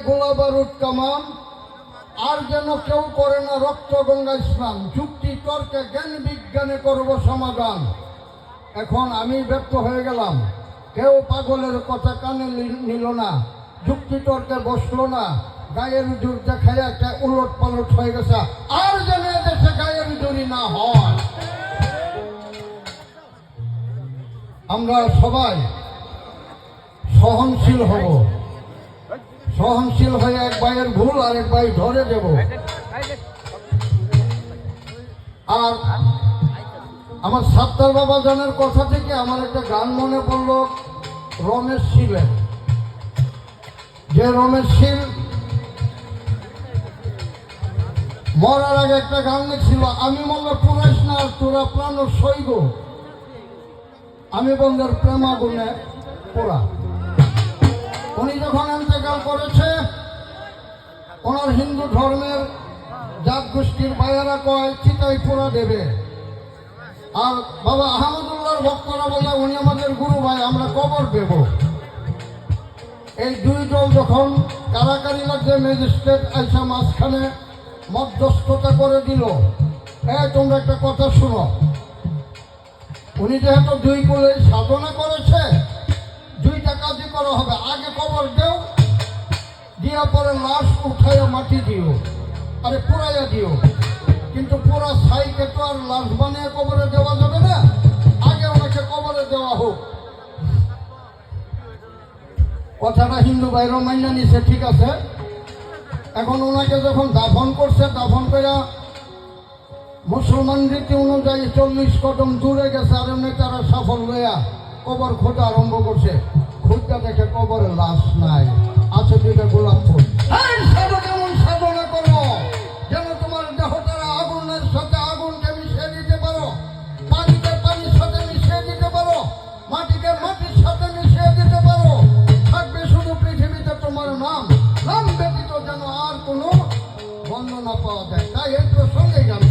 গোলা বারুদ কামান আর যেন কেউ করে না রক্ত গঙ্গা স্নান, যুক্তি তর্কে জ্ঞান বিজ্ঞানে করব সমাধান। এখন আমি ব্যর্থ হয়ে গেলাম, কেউ পাগলের কথা কানে নিল না, যুক্তি তর্কে বসলো না, গায়ের জোর দেখায় একটা উলট পালট হয়ে গেছে। আর যেন দেশে গায়ের জোরি না হয়। আমরা সবাই সহনশীল হব, সহনশীল হয়ে এক ভাইয়ের ভুল আর এক ভাই ধরে দেব। আর আমার সাত্তার বাবা জানের কথা থেকে আমার একটা গান মনে পড়লো, রমেশ শীলের। যে রমেশ শীল মরার আগে একটা গান লিখছিল, আমি মনে পুরাইস না তোরা প্রাণ সইগ, আমি বন্ধের প্রেমাগুনে পোড়া। উনি যখন ইন্তেকাল করেছে, ওনার হিন্দু ধর্মের জাত গোষ্ঠীর ভাইয়েরা কয় চিতাই পোড়া দেবে। আর বাবা আহমদুল্লাহর ভক্তরা বলে উনি আমাদের গুরু ভাই, আমরা কবর দেব। এই দুই দল যখন কারাকারি লাগছে, ম্যাজিস্ট্রেট আইসা মাঝখানে মধ্যস্থতা করে দিল, তোমরা একটা কথা শুনো, উনি যেহেতু দুই কুলে সাধনা করেছে, দুইটা কাজই করা হবে। আগে কবর দেও, দিয়া পরে লাশ উঠাইয়া মাটি দিও, আরে পুরাইয়া দিও। কিন্তু পুরা ছাইকে তো আর লাশ বানিয়ে কবরে দেওয়া যাবে না, আগে ওনাকে কবরে দেওয়া হোক। কথাটা হিন্দু ভাইরা মাইনা নিছে, ঠিক আছে। এখন ওনাকে যখন দাফন করছে, দাফন করে মুসলমান রীতি অনুযায়ী 40 কদম দূরে গেছে, আর এমনি তারা সফল হইয়া কবর খোঁজা আরম্ভ করছে। খুঁজটা দেখে কবরে লাশ নাই, আছে দুইটা গোলাপ ফুল। কেমন সাধনা করো যেন তোমার দেহটারা আগুনের সাথে আগুনকে মিশিয়ে দিতে পারো, পানিকে পানির সাথে মিশিয়ে দিতে পারো, মাটিকে মাটির সাথে মিশিয়ে দিতে পারো। থাকবে শুধু পৃথিবীতে তোমার নাম, নাম ব্যতীত যেন আর কোনো বর্ণনা পাওয়া যায়। তাই এই প্রসঙ্গে গান